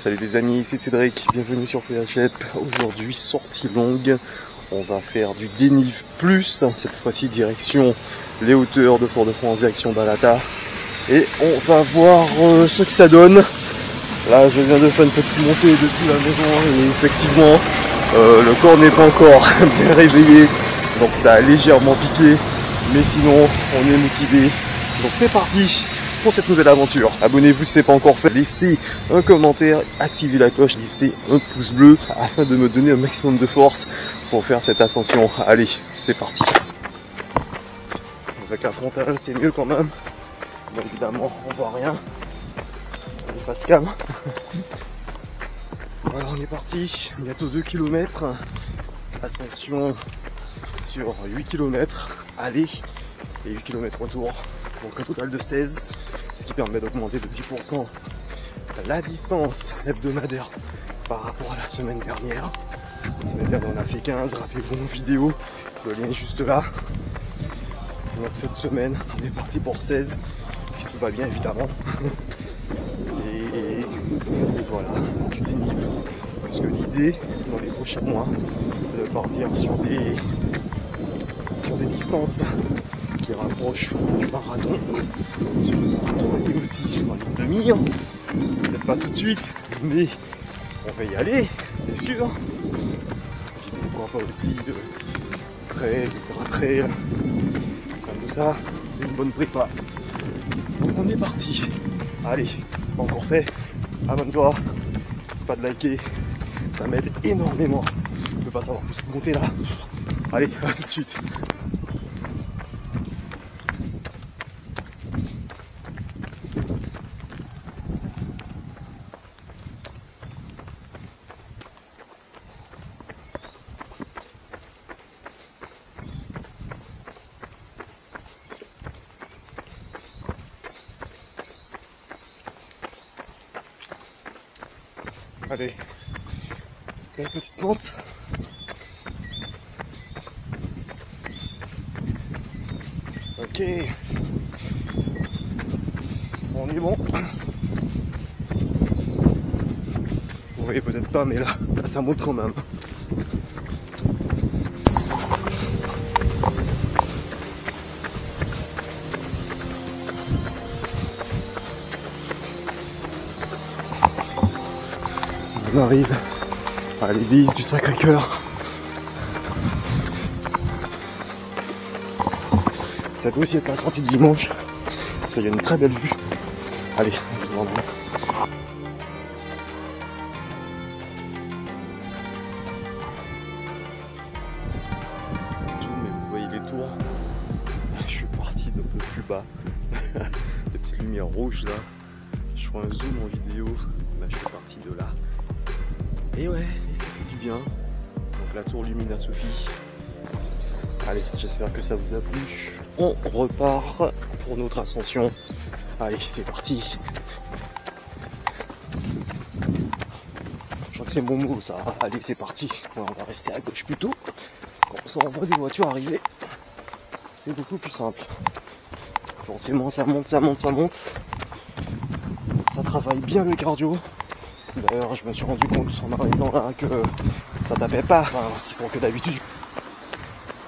Salut les amis, c'est Cédric, bienvenue sur Fléchette. Aujourd'hui sortie longue, on va faire du dénive plus, cette fois-ci direction les hauteurs de Fort-de-France, direction Balata. Et on va voir ce que ça donne. Là je viens de faire une petite montée depuis la maison et effectivement le corps n'est pas encore bien réveillé, donc ça a légèrement piqué, mais sinon on est motivé. Donc c'est parti pour cette nouvelle aventure. Abonnez-vous si ce n'est pas encore fait, laissez un commentaire, activez la cloche, laissez un pouce bleu afin de me donner un maximum de force pour faire cette ascension. Allez, c'est parti. Avec la frontale c'est mieux quand même. Bien évidemment on voit rien. On est face cam. Voilà, on est parti, bientôt 2 km. Ascension sur 8 km aller et 8 km retour. Donc un total de 16, ce qui permet d'augmenter de 10% la distance hebdomadaire par rapport à la semaine dernière. La semaine dernière on a fait 15, rappelez-vous mon vidéo, le lien est juste là. Donc cette semaine on est parti pour 16, si tout va bien évidemment. Et voilà, du dénive. Parce que l'idée dans les prochains mois, c'est de partir sur des distances qui rapproche du marathon, sur le marathon et aussi sur la demi, peut-être pas tout de suite, mais on va y aller, c'est sûr. Puis pourquoi pas aussi de trail, ultra trail, enfin tout ça, c'est une bonne prépa. Donc on est parti. Allez, c'est pas encore fait, abonne-toi, pas de liker, ça m'aide énormément. Je peux pas savoir plus de monter là. Allez, à tout de suite. Allez, une petite pente. Ok, on est bon. Vous voyez peut-être pas, mais là ça monte quand même. On arrive à l'église du Sacré-Cœur. Ça peut aussi être la sortie de dimanche. Ça y a une très belle vue. Allez, je vous en demande. Mais vous voyez les tours. Je suis parti d'un peu plus bas. Des petites lumières rouges là. Je ferai un zoom en vidéo. Là, je suis parti de là. Et ouais, ça fait du bien. Donc la tour Lumina Sophie. Allez, j'espère que ça vous a plu. On repart pour notre ascension. Allez, c'est parti. Je crois que c'est mon mot ça. Allez, c'est parti. On va rester à gauche plutôt. Comme ça, on voit des voitures arriver. C'est beaucoup plus simple. Forcément, ça monte, ça monte, ça monte. Ça travaille bien le cardio. D'ailleurs, je me suis rendu compte en arrêtant là que ça tapait pas aussi fort que d'habitude.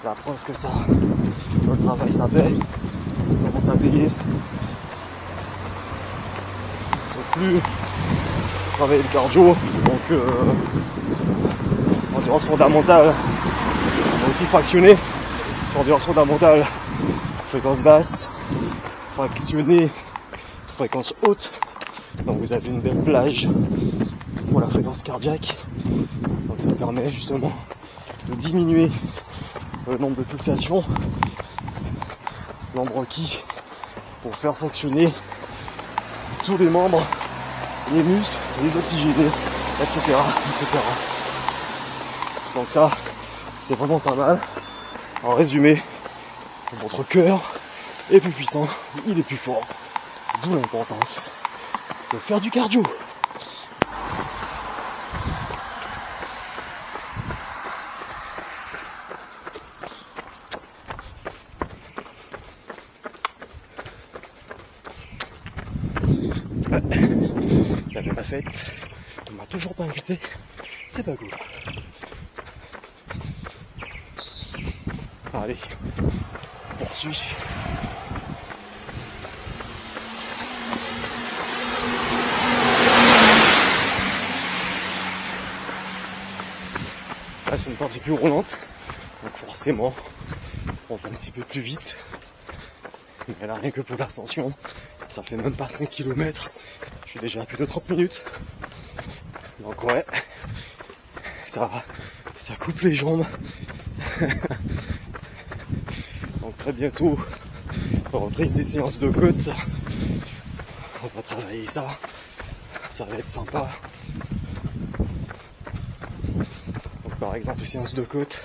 La preuve que ça, le travail ça paye, ça commence à payer. C'est plus travailler le cardio, donc endurance fondamentale, on va aussi fractionner. Endurance fondamentale, fréquence basse, fractionner, fréquence haute. Donc vous avez une belle plage pour la fréquence cardiaque. Donc ça permet justement de diminuer le nombre de pulsations, nombre requis pour faire fonctionner tous les membres, les muscles, les oxygénés, etc., etc. Donc ça, c'est vraiment pas mal. En résumé, votre cœur est plus puissant, il est plus fort. D'où l'importance de faire du cardio. La même fête. On m'a toujours pas invité. C'est pas cool. Allez, on poursuit. Là, c'est une partie plus roulante. Donc forcément, on va un petit peu plus vite. Mais là, rien que pour l'ascension, ça fait même pas 5 km. Je suis déjà à plus de 30 minutes. Donc ouais, ça coupe les jambes. Donc très bientôt, reprise des séances de côte. On va travailler ça. Ça va être sympa. Donc par exemple, séance de côte,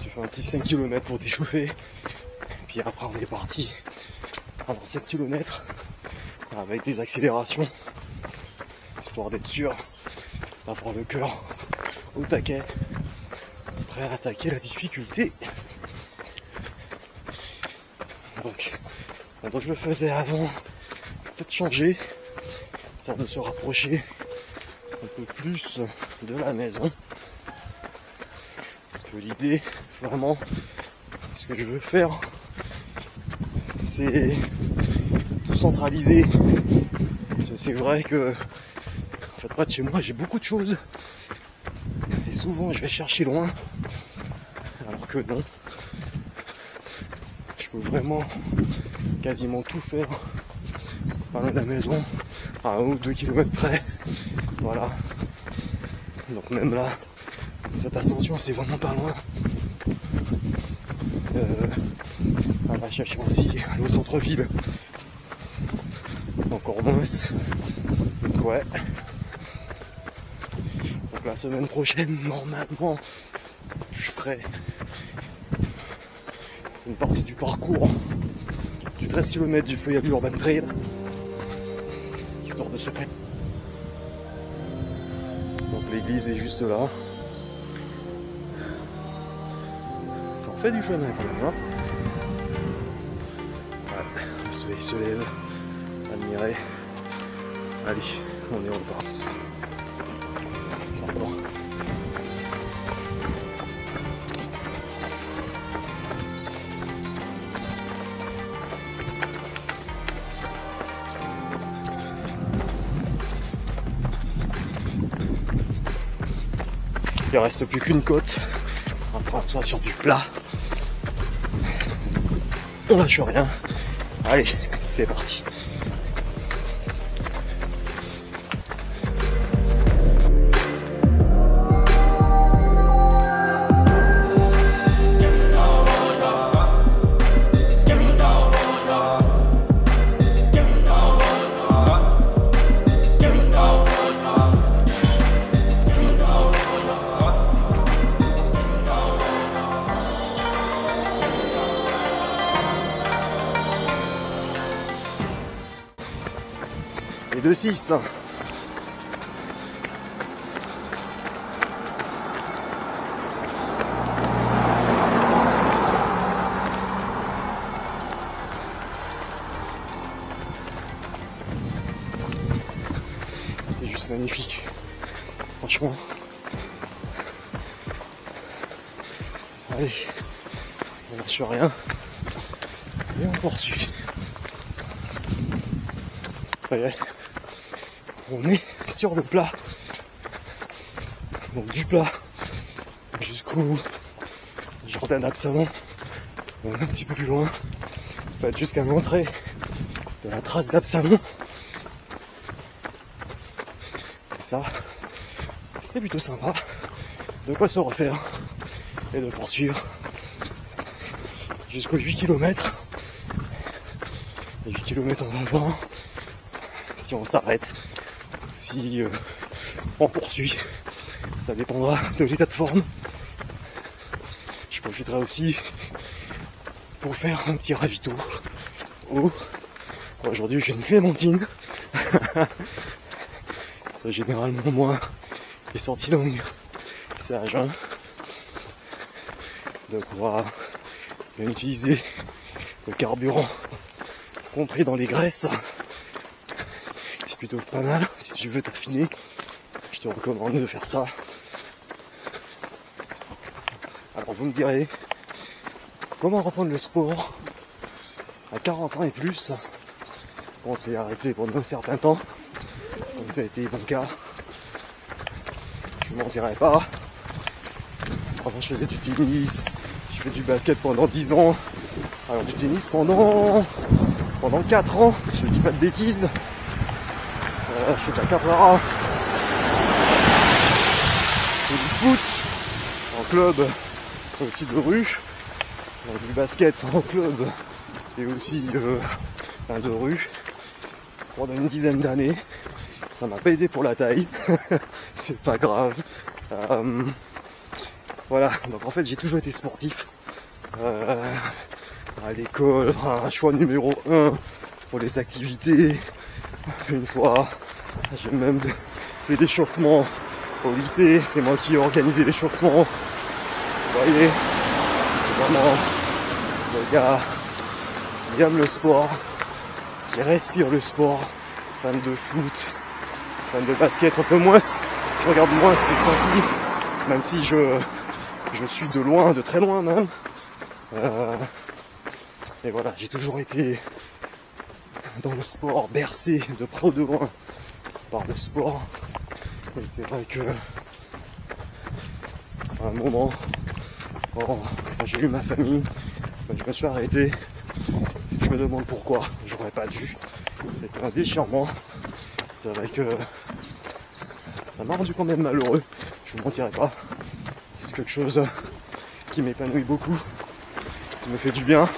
tu fais un petit 5 km pour t'échauffer. Puis après on est parti pendant 7 km avec des accélérations, histoire d'être sûr d'avoir le cœur au taquet, prêt à attaquer la difficulté. Donc quand je le faisais avant, peut-être changer, histoire de se rapprocher un peu plus de la maison. Parce que l'idée, vraiment, ce que je veux faire, c'est tout centraliser. C'est vrai que, en fait, près de chez moi, j'ai beaucoup de choses. Et souvent, je vais chercher loin. Alors que non. Je peux vraiment quasiment tout faire pas loin de la maison, à 1 ou 2 km près. Voilà. Donc même là, cette ascension, c'est vraiment pas loin. On va chercher aussi au centre-ville. Encore moins. Donc ouais. Donc la semaine prochaine, normalement, je ferai une partie du parcours du 13 km du Feuillade Urban Trail. Histoire de se préparer. Donc l'église est juste là. Ça en fait du chemin quand même, hein. Ouais, le soleil se lève. Admirer. Allez, on est en repart. Pardon. Il reste plus qu'une côte. On prend ça sur du plat. On lâche rien. Allez, c'est parti. Et 2-6. C'est juste magnifique. Franchement. Allez, on lâche rien. Et on poursuit. Ça y est. On est sur le plat. Donc du plat jusqu'au jardin d'Absalon. On est un petit peu plus loin. En fait, jusqu'à l'entrée de la trace d'Absalon. Et ça, c'est plutôt sympa. De quoi se refaire et de poursuivre jusqu'aux 8 km. Et 8 km en avant. Si on s'arrête, si on poursuit, ça dépendra de l'état de forme. Je profiterai aussi pour faire un petit ravito. Aujourd'hui j'ai une clémentine. C'est généralement moi les sorties longues, c'est à jeun. De quoi bien utiliser le carburant compris dans les graisses. C'est plutôt pas mal si tu veux t'affiner te recommande de faire ça. Alors vous me direz, comment reprendre le sport à 40 ans et plus? On s'est arrêté pendant un certain temps, comme ça a été mon cas. Je vous mentirai pas. Avant je faisais du tennis, je fais du basket pendant 10 ans. Alors du tennis pendant 4 ans, je dis pas de bêtises. Je fais de la capoeira. Je fais du foot en club, aussi de rue. Du basket en club et aussi de rue. Pendant une dizaine d'années. Ça m'a pas aidé pour la taille. C'est pas grave. Voilà, donc en fait j'ai toujours été sportif. À l'école, un choix numéro 1 pour les activités. Une fois, j'ai même fait l'échauffement au lycée. C'est moi qui ai organisé l'échauffement. Vous voyez, c'est vraiment le gars qui aime le sport, qui respire le sport, fan de foot, fan de basket, un peu moins. Je regarde moins cette fois-ci, même si je suis de loin, de très loin même. Et voilà, j'ai toujours été dans le sport, bercé de près ou de loin par le sport. Et c'est vrai que à un moment, quand j'ai eu ma famille, quand je me suis arrêté, je me demande pourquoi. J'aurais pas dû. C'était un déchirement. C'est vrai que ça m'a rendu quand même malheureux. Je vous mentirai pas. C'est quelque chose qui m'épanouit beaucoup, qui me fait du bien.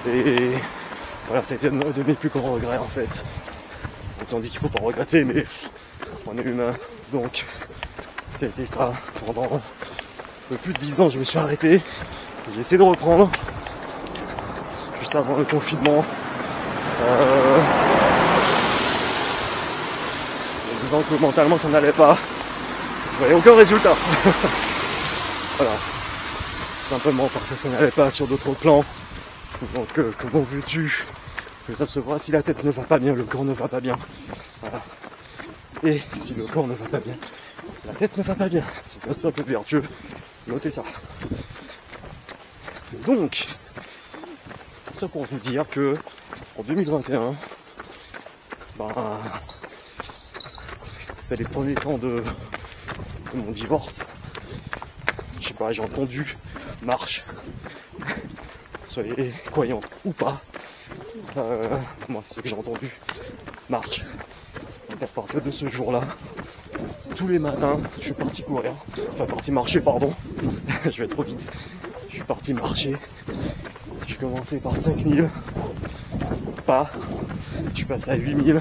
Et voilà, ça a été un de mes plus grands regrets en fait. On dit qu'il faut pas regretter, mais on est humain. Donc, ça a été ça. Pendant un peu plus de 10 ans, je me suis arrêté. J'ai essayé de reprendre. Juste avant le confinement. En disant que mentalement ça n'allait pas. Je voyais aucun résultat. Voilà. Simplement parce que ça n'allait pas sur d'autres plans. Donc comment veux-tu que ça se voit si la tête ne va pas bien, le corps ne va pas bien. Voilà. Et si le corps ne va pas bien, la tête ne va pas bien. C'est un simple vertueux. Notez ça. Donc, tout ça pour vous dire que en 2021, c'était les premiers temps de mon divorce. Je sais pas, j'ai entendu marche. Soyez croyants ou pas. Moi, c'est ce que j'ai entendu. Marche. Et à partir de ce jour-là, tous les matins, je suis parti courir. Enfin, parti marcher, pardon. Je vais trop vite. Je suis parti marcher. Je commençais par 5000 pas. Je passais à 8000.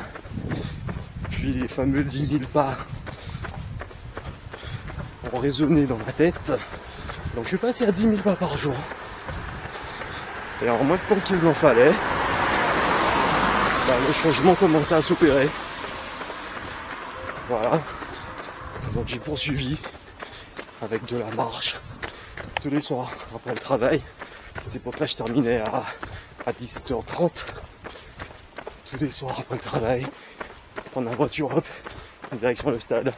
Puis les fameux 10 000 pas ont résonné dans ma tête. Donc je suis passé à 10 000 pas par jour. Et en moins de temps qu'il en fallait, le changement commençait à s'opérer. Voilà. Donc j'ai poursuivi avec de la marche tous les soirs après le travail. À cette époque-là, je terminais à 17h30. Tous les soirs après le travail, prendre la voiture hop, en direction le stade.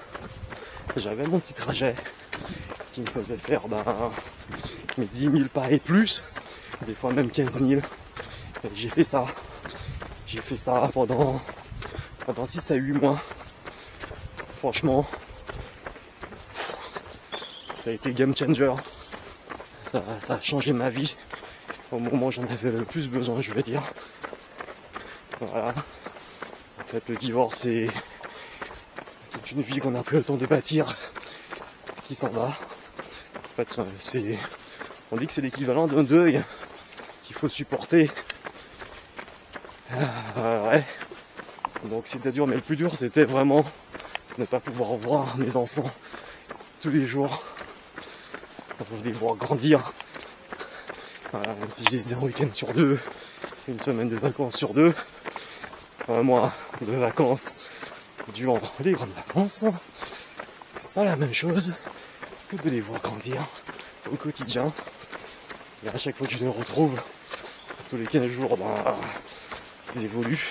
J'avais mon petit trajet qui me faisait faire mes 10 000 pas et plus, des fois même 15 000. Et j'ai fait ça pendant 6 à 8 mois. Franchement, ça a été game changer. Ça a changé ma vie au moment où j'en avais le plus besoin, je vais dire. Voilà. En fait, le divorce, c'est toute une vie qu'on n'a plus le temps de bâtir qui s'en va. En fait, on dit que c'est l'équivalent d'un deuil qu'il faut supporter. Ouais. Donc c'était dur, mais le plus dur, c'était vraiment ne pas pouvoir voir mes enfants tous les jours, les voir grandir. Voilà, même si je les ai un week-end sur 2, une semaine de vacances sur 2, un mois de vacances durant les grandes vacances, c'est pas la même chose que de les voir grandir au quotidien. Et à chaque fois que je les retrouve, tous les 15 jours, ils évoluent.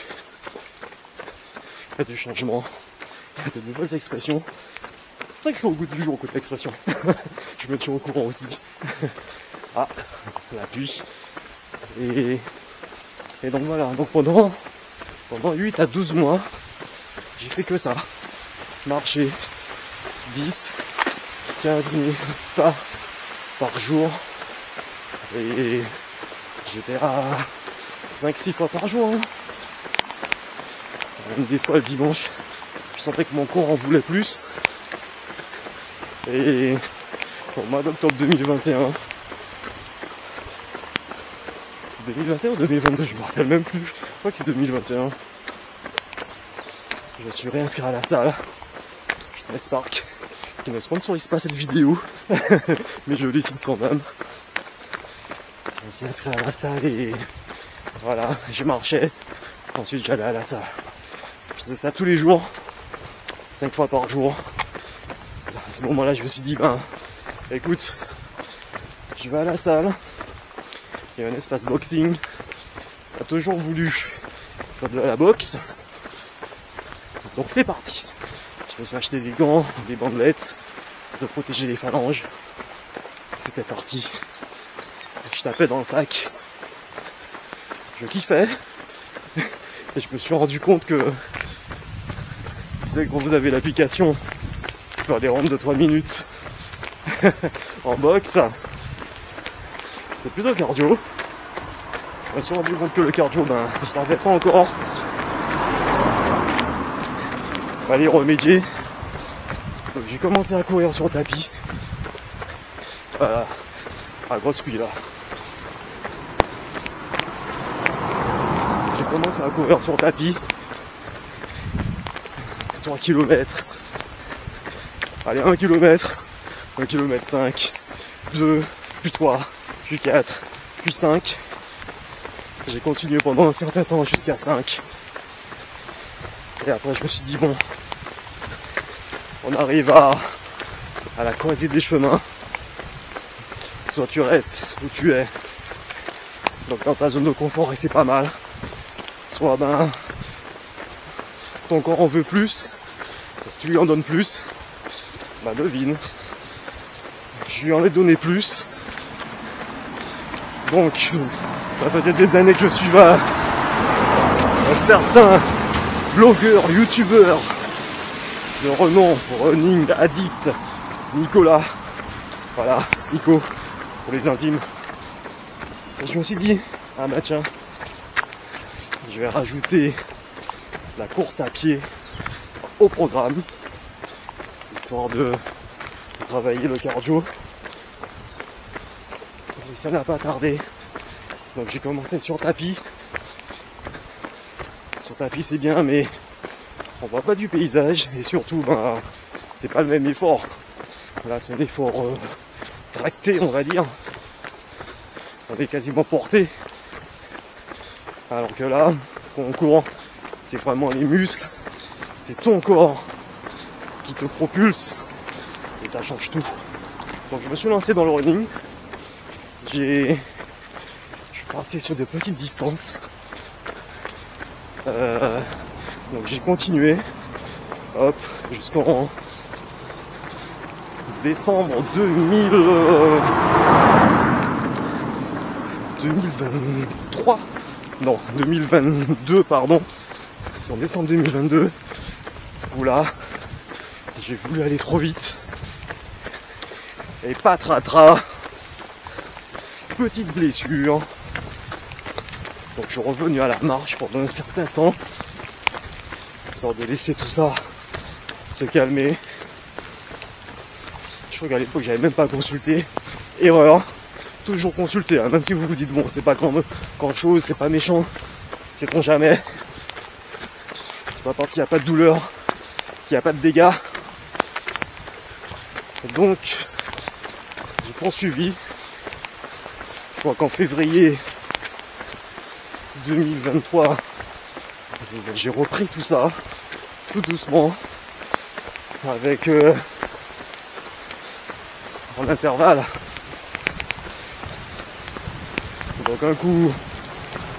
y a du changement, il y a de nouvelles expressions. C'est pour ça que je suis au goût du jour, côté expression. Je me tiens au courant aussi. Ah, la pluie. Et donc voilà, donc pendant 8 à 12 mois, j'ai fait que ça. Marcher 10, 15 minutes par jour. Et j'étais à 5-6 fois par jour. Hein. Même des fois le dimanche, je sentais que mon corps en voulait plus. Et au mois d'octobre 2021, c'est 2021 ou 2022, je me rappelle même plus. Je crois que c'est 2021. Je suis réinscrit à la salle Fitness Park, qui ne sponsorise pas cette vidéo, mais je les cite quand même. Je me suis inscrit à la salle et voilà, je marchais. Ensuite j'allais à la salle. Je faisais ça tous les jours, 5 fois par jour. À ce moment-là, je me suis dit, écoute, je vais à la salle, il y a un espace boxing, j'ai toujours voulu faire de la boxe, donc c'est parti. Je me suis acheté des gants, des bandelettes, pour protéger les phalanges, c'était parti. Je tapais dans le sac, je kiffais, et je me suis rendu compte que, tu sais, quand vous avez l'application, faire des rounds de 3 minutes en boxe, c'est plutôt cardio. Je me suis rendu compte que le cardio, je n'avais pas encore. Fallait remédier. Donc j'ai commencé à courir sur le tapis. Voilà, à grosse cuille là. J'ai commencé à courir sur le tapis. 3 km. Allez, 1 km, 1 km 5, 2, puis 3, puis 4, puis 5. J'ai continué pendant un certain temps jusqu'à 5. Et après je me suis dit bon, on arrive à la croisée des chemins. Soit tu restes où tu es, donc dans ta zone de confort et c'est pas mal. Soit ton corps en veut plus, tu lui en donnes plus. Devine, je lui en ai donné plus. Donc, ça faisait des années que je suivais un certain blogueur, youtubeur de renom, running addict, Nicolas. Voilà, Nico, pour les intimes. Et je me suis dit, tiens, je vais rajouter la course à pied au programme. Histoire de travailler le cardio. Et ça n'a pas tardé. Donc j'ai commencé sur tapis. Sur tapis c'est bien, mais on voit pas du paysage. Et surtout, c'est pas le même effort. Là c'est un effort tracté, on va dire. On est quasiment porté. Alors que là, quand on court, c'est vraiment les muscles. C'est ton corps qui te propulse et ça change tout. Donc je me suis lancé dans le running. Je suis parti sur de petites distances. Donc j'ai continué, hop, jusqu'en décembre 2023. Non, 2022, pardon. C'est en décembre 2022. Où là, j'ai voulu aller trop vite. Et pas tra-tra. Petite blessure. Donc je suis revenu à la marche pendant un certain temps. Histoire de laisser tout ça se calmer. Je crois qu'à l'époque j'avais même pas consulté. Erreur. Toujours consulter, hein. Même si vous vous dites bon c'est pas grand chose, c'est pas méchant. Sait-on jamais. C'est pas parce qu'il n'y a pas de douleur qu'il n'y a pas de dégâts. Donc j'ai poursuivi. Je crois qu'en février 2023, j'ai repris tout ça, tout doucement, avec en intervalle. Donc un coup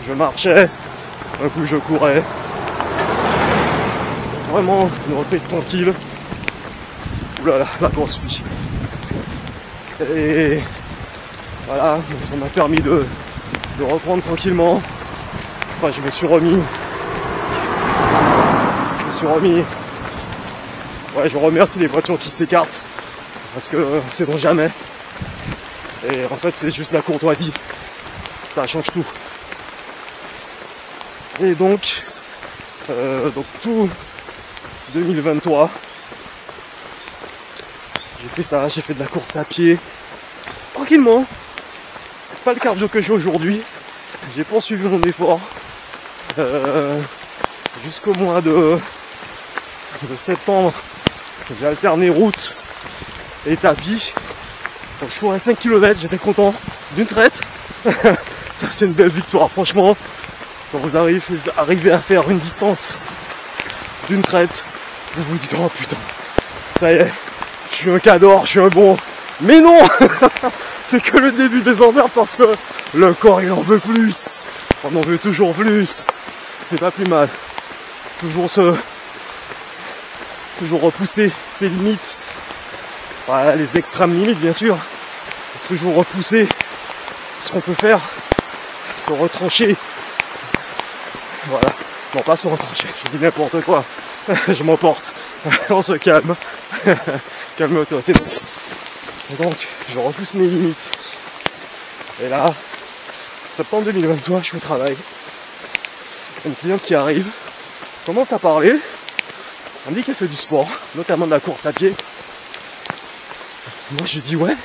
je marchais, un coup je courais. vraiment une reprise tranquille. Oulala, la course oui. Et voilà, ça m'a permis de reprendre tranquillement. Enfin, je me suis remis. Ouais, je remercie les voitures qui s'écartent parce que c'est donc jamais. Et en fait, c'est juste la courtoisie. Ça change tout. Et donc tout 2023, j'ai fait ça, j'ai fait de la course à pied, tranquillement. C'est pas le cardio que j'ai aujourd'hui. J'ai poursuivi mon effort jusqu'au mois de septembre. J'ai alterné route et tapis. Donc je courais 5 km, j'étais content d'une traite. Ça c'est une belle victoire, franchement. Quand vous arrivez à faire une distance d'une traite, vous vous dites oh putain, ça y est, je suis un cador, je suis un bon. Mais non. C'est que le début des emmerdes parce que le corps il en veut plus. On en veut toujours plus. C'est pas plus mal. Toujours repousser ses limites. Voilà, les extrêmes limites bien sûr. Toujours repousser ce qu'on peut faire. Se retrancher. Voilà. Non, pas se retrancher. Je dis n'importe quoi. Je m'emporte. On se calme. Calme-toi, c'est bon. Et donc, je repousse mes limites. Et là, septembre 2023, je suis au travail. Une cliente qui arrive, commence à parler. On dit qu'elle fait du sport, notamment de la course à pied. Moi, je dis ouais.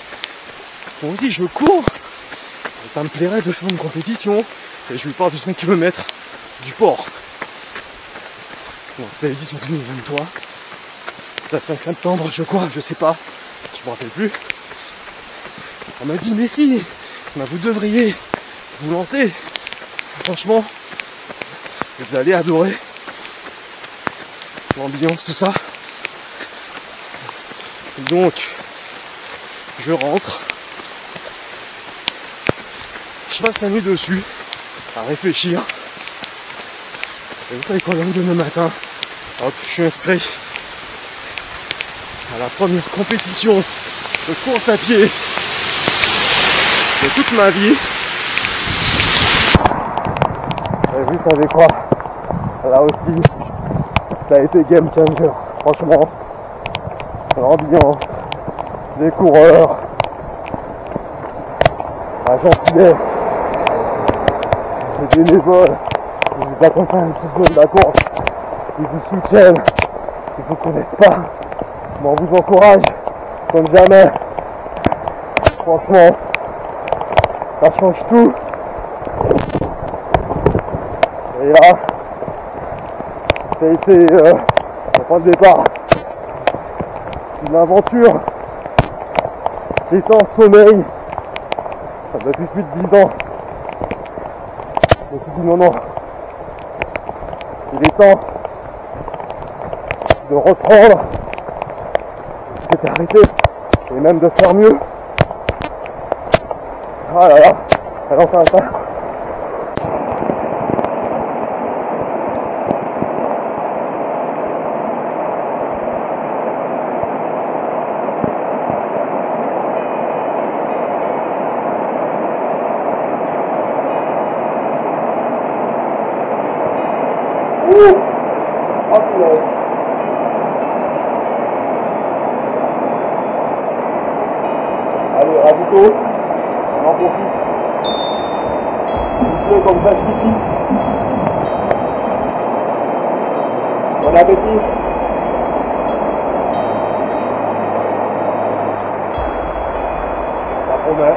Moi aussi, je cours. Et ça me plairait de faire une compétition. Et je lui parle du 5 km du port. Bon, c'était l'édition 2023. C'était fin septembre, je crois, je sais pas. Je me rappelle plus. On m'a dit, mais si, vous devriez vous lancer. Franchement, vous allez adorer l'ambiance, tout ça. Donc, je rentre. Je passe la nuit dessus, à réfléchir. Et vous savez quoi, donc demain matin, hop, je suis inscrit à la première compétition de course à pied de toute ma vie. Et vous savez quoi, là aussi, ça a été game changer. Franchement, l'ambiance, les coureurs, la gentillesse, les bénévoles, qui vous accompagnent tout au long de la course, qui vous soutiennent, qui vous connaissent pas, mais on vous encourage comme jamais. Franchement, ça change tout. Et là, ça a été le point de départ d'une aventure. J'étais en sommeil, ça depuis plus de 10 ans. Je me suis dit non, il est temps de reprendre ce qui était arrêté et même de faire mieux. Ah là là, alors ça. Allez, ravito, on en profite. Il pleut comme ça ici. Bon appétit. Ça promet.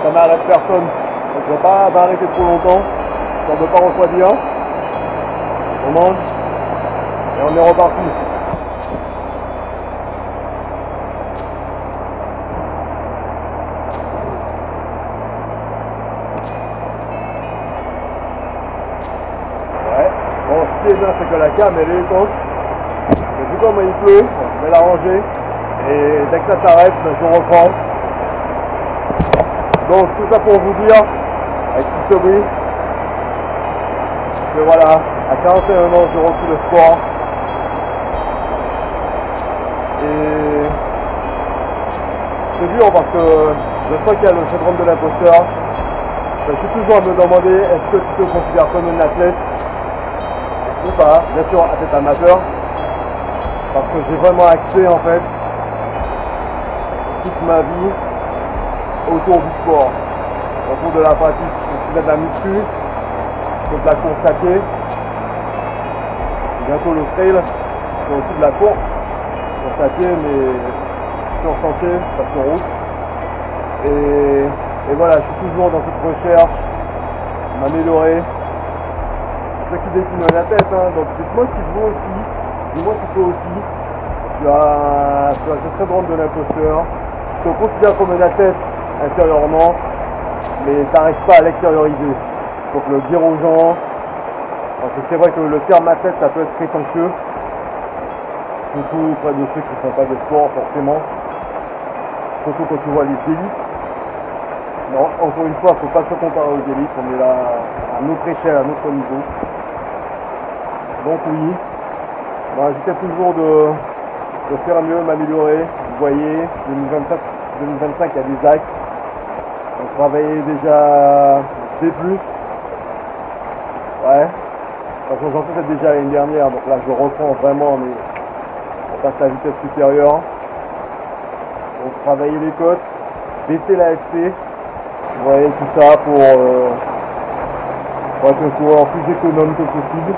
Ça n'arrête personne. Donc je ne vais pas m'arrêter trop longtemps. Si on ne veut pas refroidir. On mange. Et on est reparti. Ouais. Bon, ce qui est bien, c'est que la cam elle est étanche. Mais vu comme il pleut, je vais la ranger. Et dès que ça s'arrête, je reprends. Donc tout ça pour vous dire, avec tout ce bruit, que voilà, à 41 ans, je repris le sport. Et c'est dur parce que je sens qu'il y a le syndrome de l'imposteur. Je suis toujours à me demander est-ce que tu te considères comme un athlète ou pas, bien sûr athlète amateur, parce que j'ai vraiment axé en fait toute ma vie autour du sport, autour de la pratique. Je fais de la muscu, je fais de la course à pied, bientôt le trail, je fais aussi de la course à pied mais sur sentier, pas sur route. Et voilà, je suis toujours dans cette recherche, m'améliorer. C'est ce qui définit la tête, hein. Donc dis-moi si tu veux aussi, dis-moi si toi aussi, tu as ce syndrome de l'imposteur, tu te considères comme un athlète intérieurement, mais tu n'arrives pas à l'extérioriser. Donc le dire aux gens, parce que c'est vrai que le terme athlète ça peut être prétentieux, surtout auprès de ceux qui ne font pas de sport forcément, surtout quand tu vois les élites. Non, encore une fois, il ne faut pas se comparer aux élites, on est là à notre échelle, à notre niveau. Donc oui, j'essaie toujours de faire mieux, m'améliorer. Vous voyez, 2025, il y a des axes. On travaillait déjà D+. Ouais. Parce que j'en faisais déjà l'année dernière, donc là je reprends vraiment, mais on passe à la vitesse supérieure. Donc travailler les côtes, baisser l'AFC. Vous voyez tout ça pour être un coureur plus économe que possible.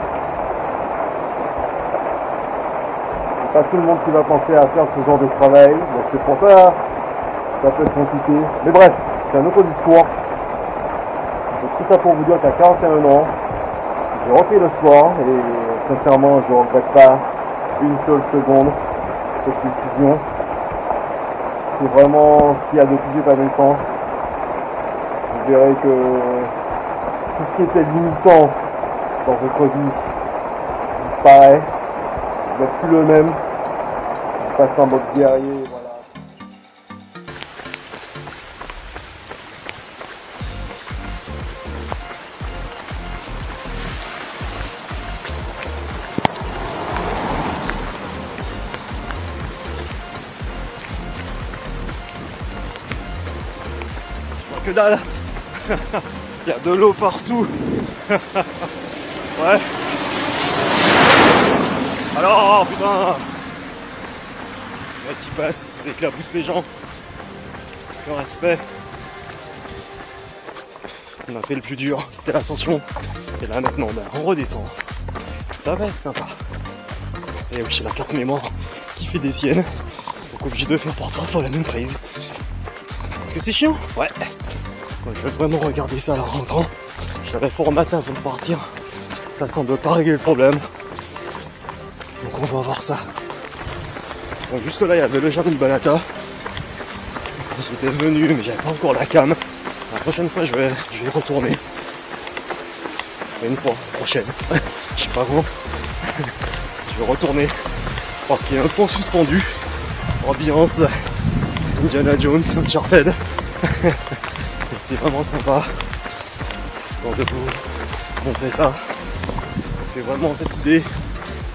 C'est pas tout le monde qui va penser à faire ce genre de travail, donc c'est pour ça que ça peut être compliqué. Mais bref, c'est un autre discours. Donc tout ça pour vous dire qu'à 41 ans, j'ai repris le sport et sincèrement je ne regrette pas une seule seconde cette décision. C'est vraiment ce qu'il y a de plus épanouissant. Vous verrez que tout ce qui était limitant dans votre vie disparaît, vous n'êtes plus le même, vous passez en mode guerrier, voilà. Que dalle. Il y a de l'eau partout. Ouais. Alors, putain. Là qui passe, éclabousse les gens. Le respect. On a fait le plus dur, c'était l'ascension. Et là maintenant, on redescend. Ça va être sympa. Et oui, j'ai la carte mémoire qui fait des siennes. Donc obligé de faire pour 3 fois la même prise. Est-ce que c'est chiant? Ouais. Je vais vraiment regarder ça en rentrant. Je l'avais fort matin avant de partir. Ça semble pas régler le problème. Donc on va voir ça. Donc juste là il y avait le jardin de Balata. J'étais venu mais j'avais pas encore la cam. La prochaine fois je vais y retourner. Une fois, prochaine. Je sais pas vous. Je vais retourner. Parce qu'il y a un pont suspendu. Ambiance Indiana Jones, Uncharted. C'est vraiment sympa. Sans de vous montrer ça. C'est vraiment cette idée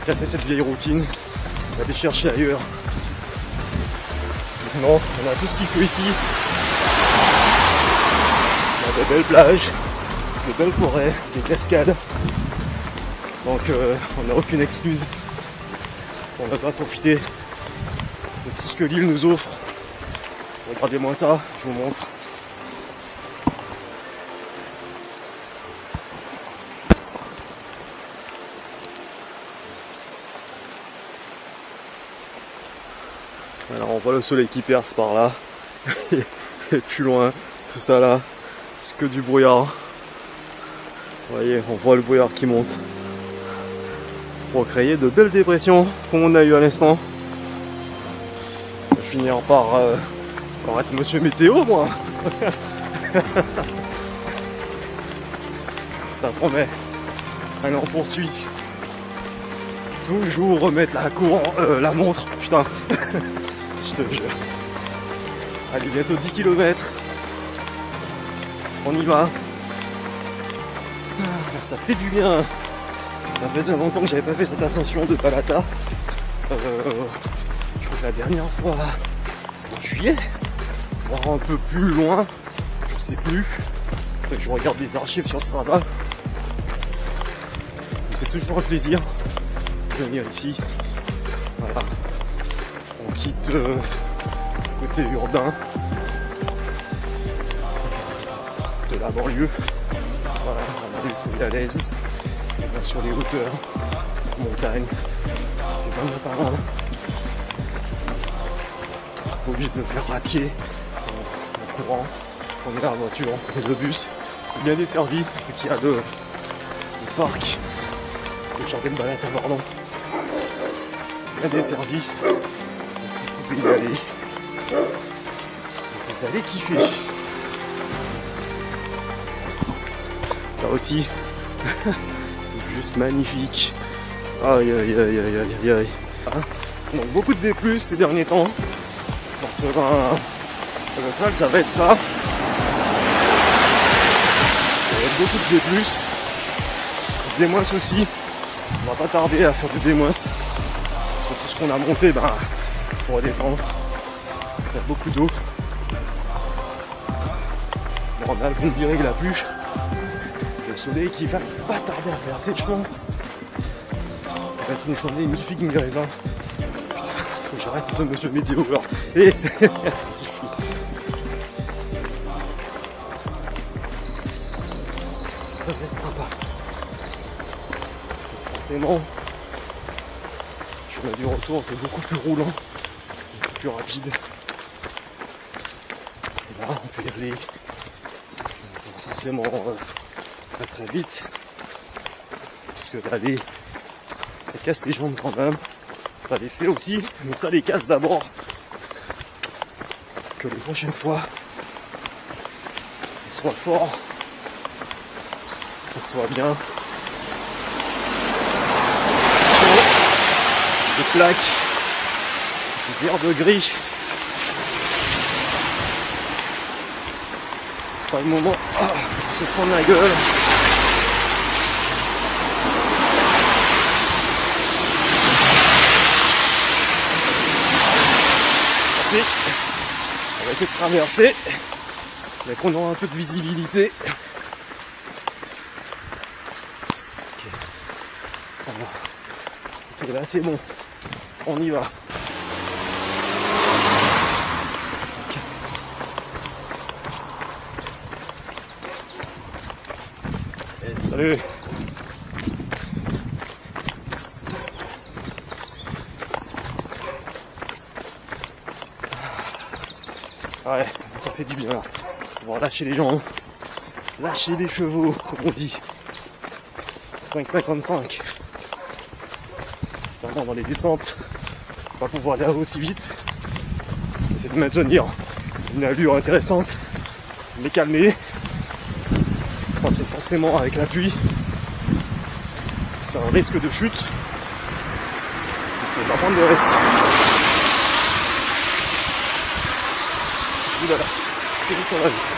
qui a fait cette vieille routine. D'aller chercher ailleurs. Maintenant, on a tout ce qu'il faut ici. On a de belles plages, de belles forêts, des cascades. Donc on n'a aucune excuse. On va pas profiter de tout ce que l'île nous offre. Regardez-moi ça, je vous montre. Alors on voit le soleil qui perce par là. Et plus loin, tout ça là, c'est que du brouillard. Vous voyez, on voit le brouillard qui monte. Pour créer de belles dépressions comme on a eu à l'instant. Je vais finir par être monsieur météo moi. Ça promet. Allez, on poursuit. Toujours remettre la montre, putain. Je te jure. Allez, bientôt 10 km. On y va. Ça fait du bien. Ça faisait longtemps que j'avais pas fait cette ascension de Balata. Je La dernière fois, c'était en juillet, voire un peu plus loin, je sais plus. Je regarde les archives sur Strava. C'est toujours un plaisir de venir ici. Voilà. On quitte le côté urbain de la banlieue. Voilà, on a une fouille à l'aise. On va sur les hauteurs, montagnes. C'est vraiment pas loin. Pas obligé de le faire à pied, en courant. On est là en voiture, on prend le bus. C'est bien desservi, il y a le parc, le jardin de Balata, pardon. C'est bien desservi. Vous pouvez y aller. Vous allez kiffer. Là aussi, c'est juste magnifique. Aïe aïe aïe aïe aïe aïe. Donc beaucoup de D+, ces derniers temps. Parce que le trail, ça va être ça. Ça va être beaucoup de D+. Des moins aussi. On va pas tarder à faire du D-. Pour tout ce qu'on a monté, il faut redescendre. Il y a beaucoup d'eau. Normal, vous me direz que la pluie. Le soleil qui va pas tarder à percer, je pense. Ça va être une journée mi-figue, mi-raisin. Putain, faut que j'arrête ce monsieur météo. Et ça suffit. Ça va être sympa. Forcément, chemin du retour, c'est beaucoup plus roulant, beaucoup plus rapide. Et là, on peut y aller forcément très très vite. Parce que l'aller, ça casse les jambes quand même. Ça les fait aussi, mais ça les casse d'abord. Que les prochaines fois, qu'ils soient forts, qu'ils soient bien. Des plaques, des verres de gris. Pas le moment de se prendre la gueule. Merci. On va essayer de traverser. Mais qu'on aura un peu de visibilité. Voilà. Et là c'est bon. On y va. Et salut. Ouais, ça fait du bien. On va lâcher les jambes. Lâcher les chevaux, comme on dit. 5,55. Dans les descentes, on va pouvoir aller aussi vite. C'est de maintenir une allure intéressante, mais calmer. Parce que forcément avec la pluie, c'est un risque de chute. Il faut pas prendre de risque. Oulala, ça va vite.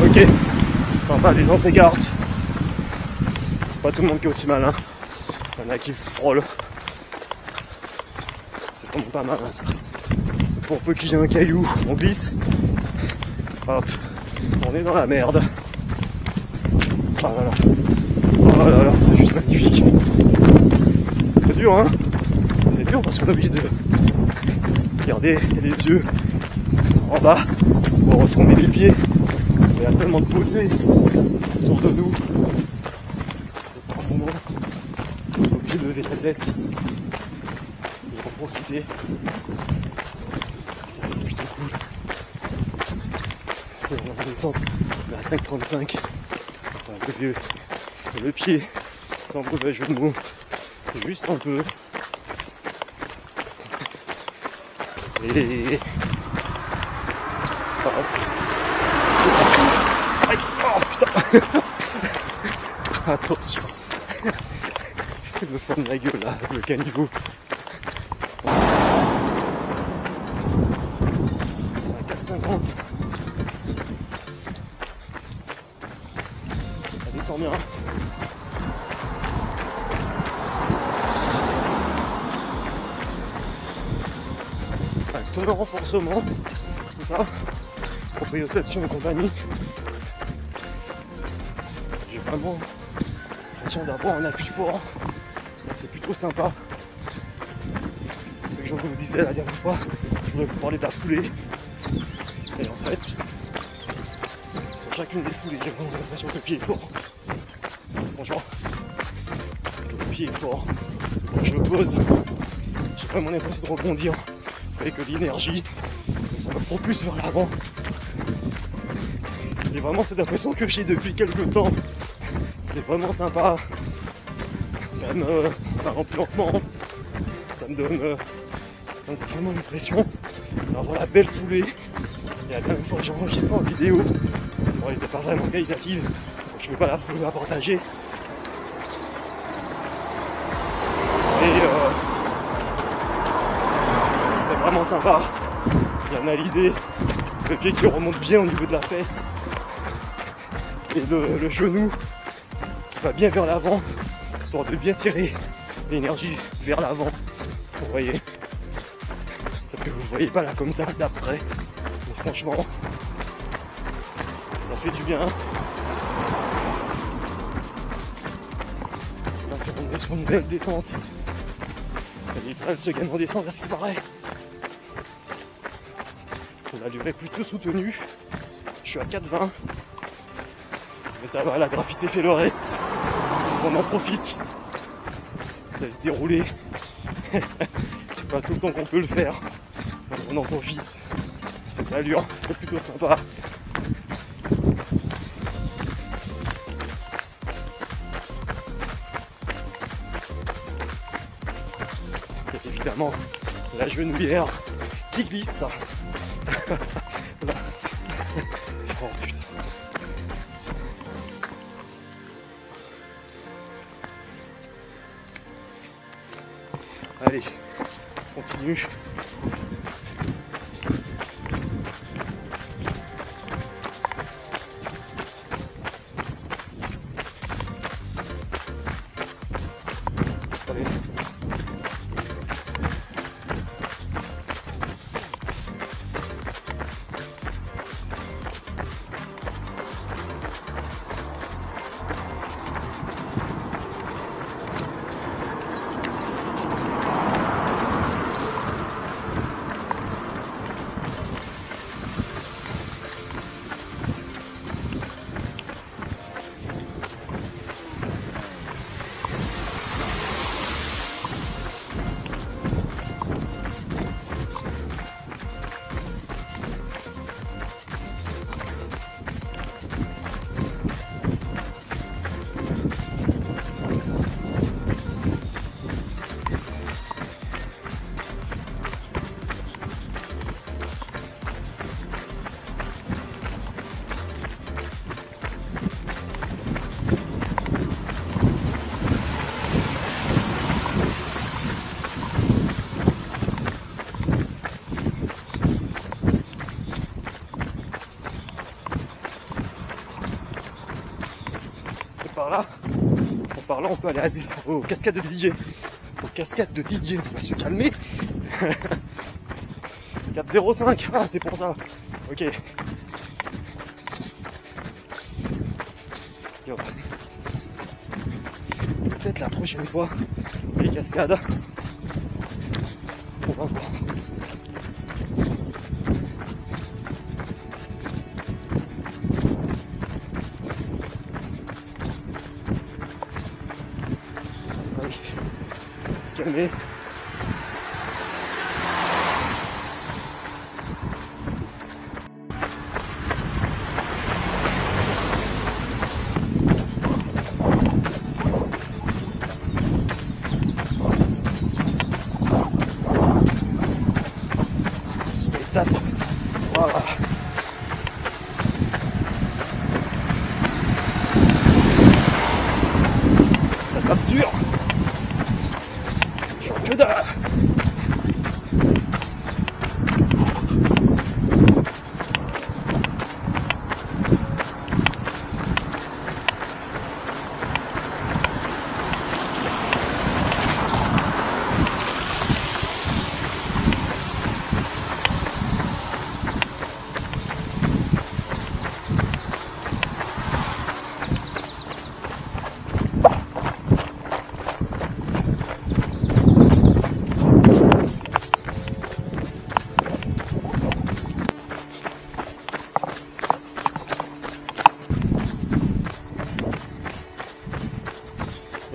Ok, sympa, les gens s'écartent. C'est pas tout le monde qui est aussi malin. Il y en a qui frôlent. C'est vraiment pas malin ça. C'est pour peu que j'ai un caillou, on glisse. Hop, on est dans la merde. Ah là là. Oh là là, c'est juste magnifique. C'est dur hein. C'est dur parce qu'on est obligé de garder les yeux en bas pour voir où est-ce qu'on met les pieds. Il y a tellement de beauté autour de nous. C'est par moment, on est obligé de lever la tête et en profiter. Ça c'est plutôt cool. Et on va descendre à 5,35. Le pied, sans mauvais jeu de mots, juste un peu. Et hop. Aïe. Oh putain. Attention. Je me forme la gueule là, le caniveau. À 4,50. sens bien. Avec tout le renforcement, tout ça, proprioception et compagnie. J'ai vraiment l'impression d'avoir un appui fort. Ça c'est plutôt sympa. Ce que je vous disais la dernière fois, je voulais vous parler de la foulée. Et en fait, sur chacune des foulées, j'ai vraiment l'impression que le pied est fort. Franchement, le pied est fort. Quand je me pose, j'ai vraiment l'impression de rebondir avec l'énergie. Ça me propulse vers l'avant. C'est vraiment cette impression que j'ai depuis quelques temps. C'est vraiment sympa. Même en plus lentement, ça me donne vraiment l'impression d'avoir la belle foulée. Et la dernière fois que j'ai enregistré en vidéo, bon, elle n'était pas vraiment qualitative, donc je ne vais pas la foulée à partager. Et c'était vraiment sympa. J'ai analysé le pied qui remonte bien au niveau de la fesse et le genou qui va bien vers l'avant, histoire de bien tirer l'énergie vers l'avant. Vous voyez, peut-être que vous ne voyez pas là comme ça, c'est abstrait, mais franchement, ça fait du bien. Là, on est sur une belle descente. Elle est prête de se gagner en descente à ce qui paraît. La durée est plutôt soutenue. Je suis à 4,20. Mais ça va, la gravité fait le reste. On en profite. Laisse dérouler. C'est pas tout le temps qu'on peut le faire. On en profite. Cette allure, c'est plutôt sympa. Et évidemment, la genouillère qui glisse. Oh putain. Allez, continue. Allez. Là, par là, on peut aller aux cascades de DJ. Aux cascades de DJ, on va se calmer. 4,05, ah, c'est pour ça. Ok. Peut-être la prochaine fois, les cascades, on va voir. Se calmer. Sur l'étape. Voilà. Ça tape dur.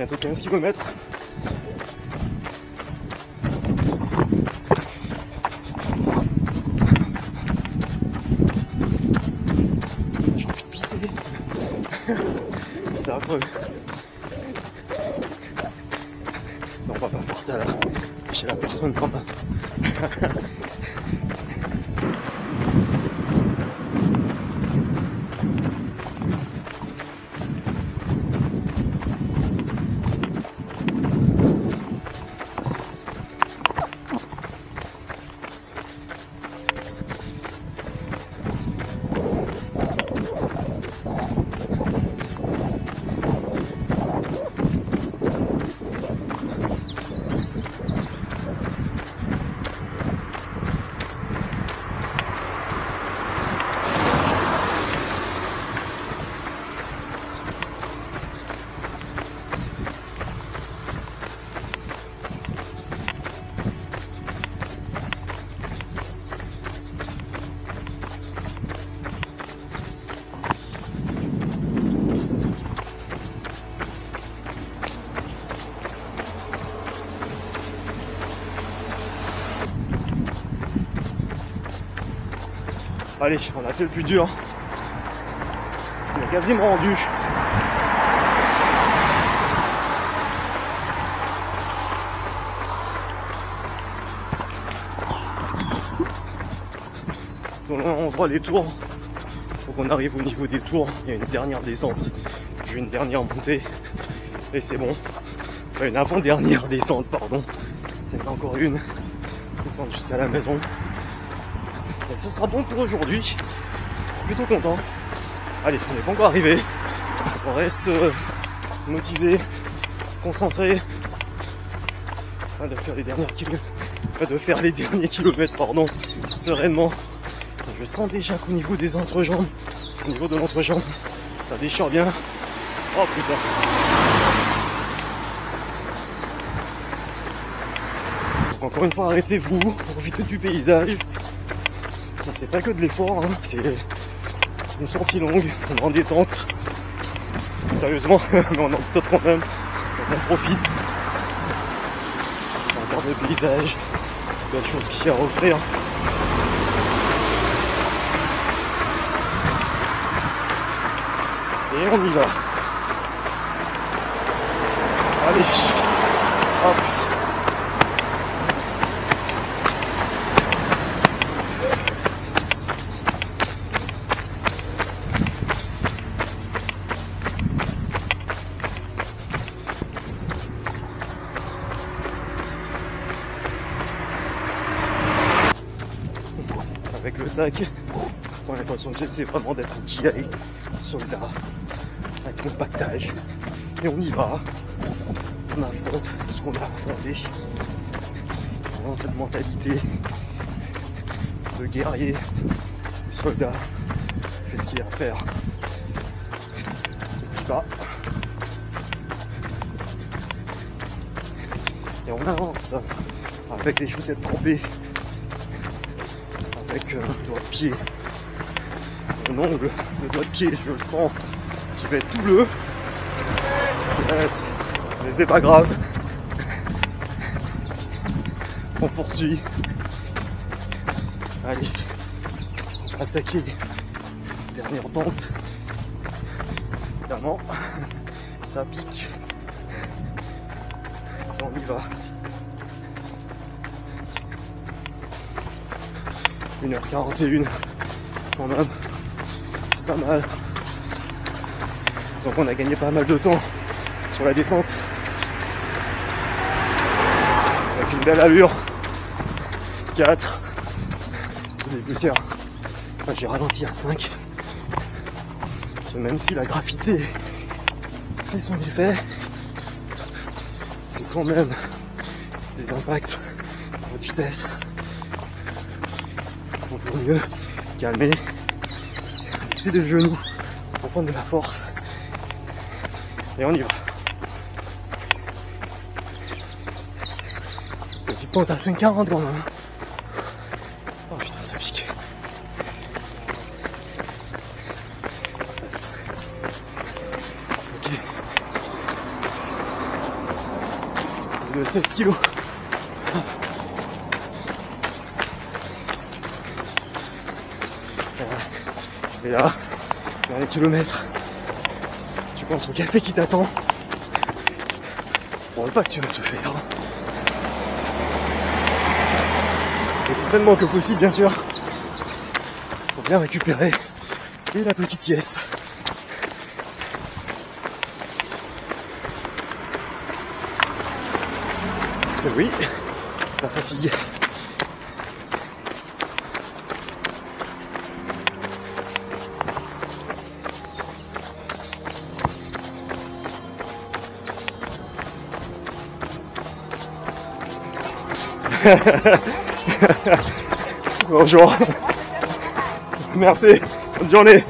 bientôt 15 km. J'ai envie de pisser. C'est affreux. Non, on va pas faire ça là. Chez la personne quand même. Allez, on a fait le plus dur. On est quasiment rendu. On voit les tours. Il faut qu'on arrive au niveau des tours. Il y a une dernière descente. J'ai une dernière montée. Et c'est bon. Enfin, une avant-dernière descente, pardon. C'est pas encore une. Descente jusqu'à la maison. Et ce sera bon pour aujourd'hui. Plutôt content. Allez, on n'est pas encore arrivé. On reste motivé, concentré. Afin de faire les derniers kilomètres, pardon, sereinement. Je sens déjà qu'au niveau des entrejambes, au niveau de l'entrejambe, ça déchire bien. Oh putain. Donc encore une fois, arrêtez-vous, profitez du paysage. Ça c'est pas que de l'effort, hein. C'est une sortie longue, on est en détente. Sérieusement, mais on en détente quand même. Donc on profite. Encore de paysage, belles choses qu'il y a à offrir. Et on y va. Allez. Hop. Avec le sac, on a l'impression que j'essaie vraiment d'être un GI, soldat, avec compactage. Et on y va, on affronte tout ce qu'on a affronté. Vraiment cette mentalité de guerrier, de soldat, fait ce qu'il y a à faire. Et puis là, et on avance avec les chaussettes trempées. Avec le doigt de pied, mon ongle, le doigt de pied, je le sens, je vais être tout bleu, mais c'est pas grave, on poursuit, allez, on va attaquer, dernière pente, évidemment, ça pique, on y va. 1h41 quand même, c'est pas mal. Disons qu'on a gagné pas mal de temps sur la descente. Avec une belle allure. 4. Des poussières. Enfin, j'ai ralenti à 5. Parce que même si la gravité fait son effet, c'est quand même des impacts à haute vitesse. Donc il vaut mieux calmer, laisser les genoux pour prendre de la force. Et on y va. Petite pente à 5,40 quand même. Oh putain, ça pique. Ok. 16 kilos. Et là, dernier kilomètre. Tu penses au café qui t'attend. Bon, pas que tu vas te faire. Et c'est seulement que possible, bien sûr. Pour bien récupérer. Et la petite sieste. Parce que oui, la fatigue. Bonjour. Merci. Bonne journée.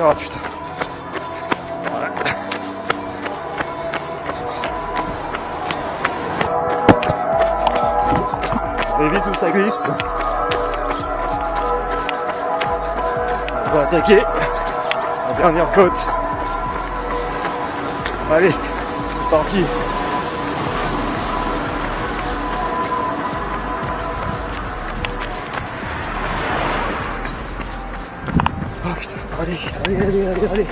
Oh putain. Voilà. On évite où ça glisse. On va attaquer la dernière côte. Allez, c'est parti. Oh putain, allez. Salut.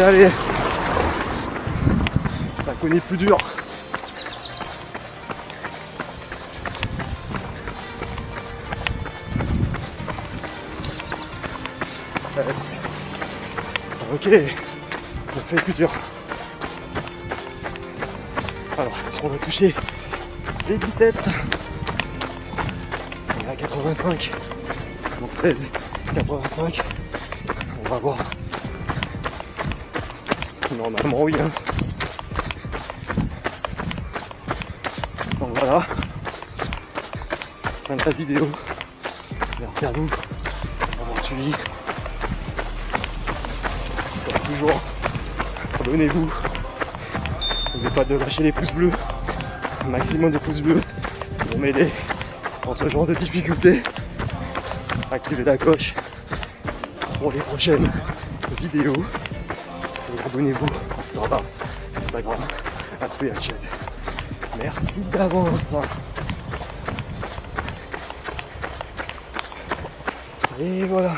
Allez. T'as connu plus dur. Ok, ça fait plus dur. Alors, est-ce qu'on va toucher les 17? On est à 85. Donc 16, 85. On va voir. Normalement, oui. Hein. Donc voilà. Fin de la vidéo. Merci à vous d'avoir suivi. Comme toujours, abonnez-vous. N'oubliez pas de lâcher les pouces bleus. Un maximum de pouces bleus pour m'aider dans ce genre de difficultés. Activez la cloche pour les prochaines vidéos. Et abonnez-vous Instagram, @FreeHeadShed. Merci d'avance. Et voilà.